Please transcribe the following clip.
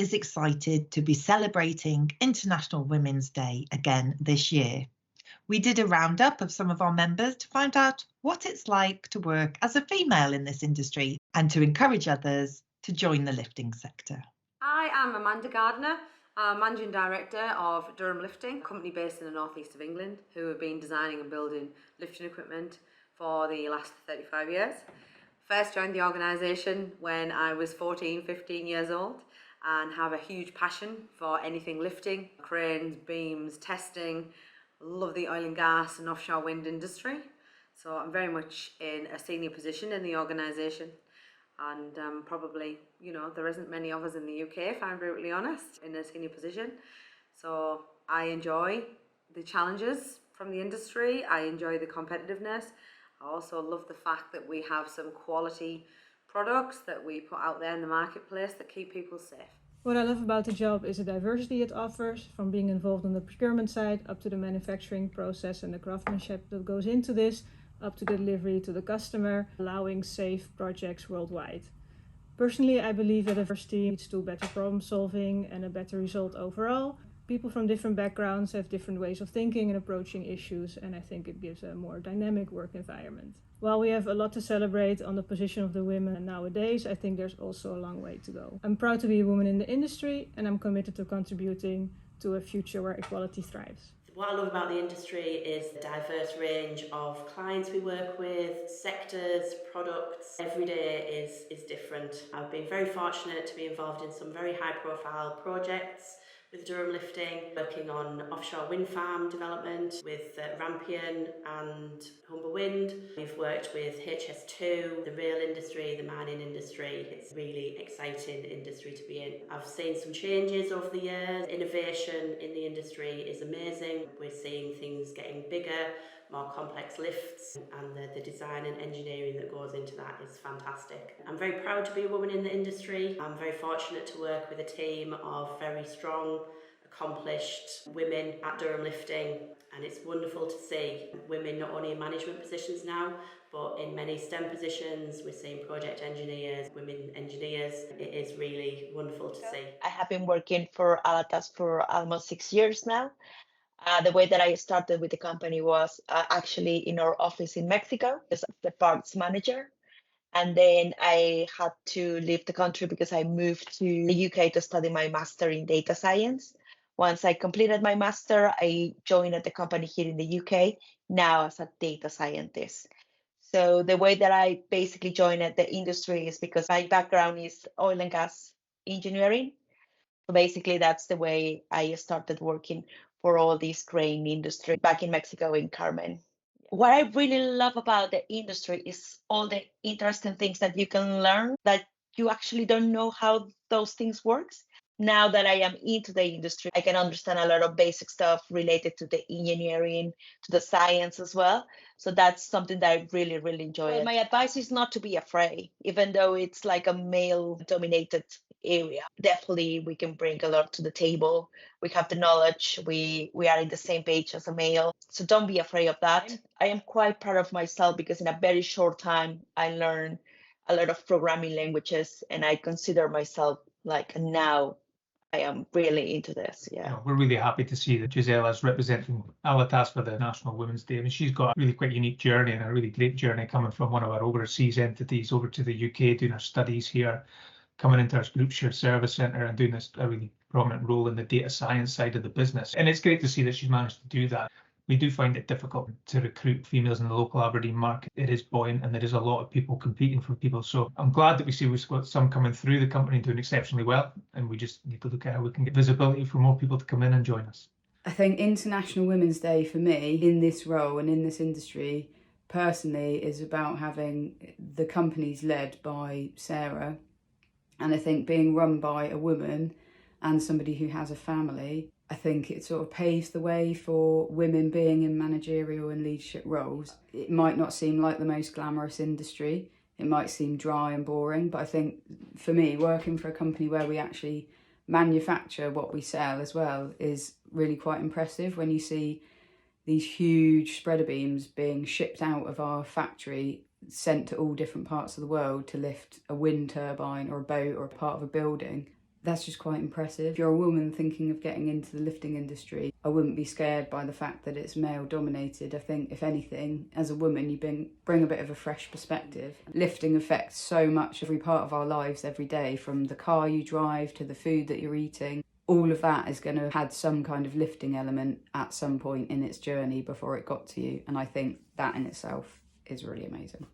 is excited to be celebrating International Women's Day again this year. We did a roundup of some of our members to find out what it's like to work as a female in this industry and to encourage others to join the lifting sector. I am Amanda Gardner, Managing Director of Durham Lifting, a company based in the northeast of England who have been designing and building lifting equipment for the last 35 years. First joined the organisation when I was 15 years old and have a huge passion for anything lifting, cranes, beams, testing. Love the oil and gas and offshore wind industry. So I'm very much in a senior position in the organisation. And probably, there isn't many of us in the UK, if I'm brutally honest, in a senior position. So I enjoy the challenges from the industry. I enjoy the competitiveness. I also love the fact that we have some quality products that we put out there in the marketplace that keep people safe. What I love about the job is the diversity it offers, from being involved on the procurement side up to the manufacturing process and the craftsmanship that goes into this, up to the delivery to the customer, allowing safe projects worldwide. Personally, I believe that diversity leads to better problem solving and a better result overall. People from different backgrounds have different ways of thinking and approaching issues, and I think it gives a more dynamic work environment. While we have a lot to celebrate on the position of the women nowadays, I think there's also a long way to go. I'm proud to be a woman in the industry, and I'm committed to contributing to a future where equality thrives. What I love about the industry is the diverse range of clients we work with, sectors, products. Every day is different. I've been very fortunate to be involved in some very high profile projects with Durham Lifting, working on offshore wind farm development with Rampion and Humber Wind. We've worked with HS2, the rail industry, the mining industry. It's a really exciting industry to be in. I've seen some changes over the years. Innovation in the industry is amazing. We're seeing things getting bigger, more complex lifts, and the design and engineering that goes into that is fantastic. I'm very proud to be a woman in the industry. I'm very fortunate to work with a team of very strong, accomplished women at Durham Lifting, and it's wonderful to see women not only in management positions now, but in many STEM positions. We're seeing project engineers, women engineers. It is really wonderful to see. I have been working for Alatas for almost 6 years now. The way that I started with the company was actually in our office in Mexico as the parts manager. And then I had to leave the country because I moved to the UK to study my master in data science. Once I completed my master, I joined at the company here in the UK, now as a data scientist. So the way that I basically joined at the industry is because my background is oil and gas engineering. So basically, that's the way I started working for all this crane industry back in Mexico in Carmen. What I really love about the industry is all the interesting things that you can learn that you actually don't know how those things work. Now that I am into the industry, I can understand a lot of basic stuff related to the engineering, to the science as well. So that's something that I really, really enjoy. Well, my advice is not to be afraid, even though it's like a male-dominated area. Definitely, we can bring a lot to the table. We have the knowledge. We are in the same page as a male. So don't be afraid of that. I am quite proud of myself because in a very short time, I learned a lot of programming languages, and I consider myself like now I am really into this. Yeah. We're really happy to see that Giselle is representing Alatas for the National Women's Day. I mean, she's got a really quite unique journey and a really great journey coming from one of our overseas entities over to the UK, doing her studies here, coming into our group shared service centre and doing a really prominent role in the data science side of the business. And it's great to see that she's managed to do that. We do find it difficult to recruit females in the local Aberdeen market. It is buoyant and there is a lot of people competing for people. So I'm glad that we've got some coming through the company doing exceptionally well. And we just need to look at how we can get visibility for more people to come in and join us. I think International Women's Day for me in this role and in this industry personally is about having the companies led by Sarah. And I think being run by a woman and somebody who has a family, I think it sort of paves the way for women being in managerial and leadership roles. It might not seem like the most glamorous industry. It might seem dry and boring, but I think for me, working for a company where we actually manufacture what we sell as well is really quite impressive when you see these huge spreader beams being shipped out of our factory, sent to all different parts of the world to lift a wind turbine or a boat or a part of a building. That's just quite impressive. If you're a woman thinking of getting into the lifting industry, I wouldn't be scared by the fact that it's male dominated. I think, if anything, as a woman, you bring a bit of a fresh perspective. Lifting affects so much every part of our lives every day, from the car you drive to the food that you're eating. All of that is going to have had some kind of lifting element at some point in its journey before it got to you. And I think that in itself is really amazing.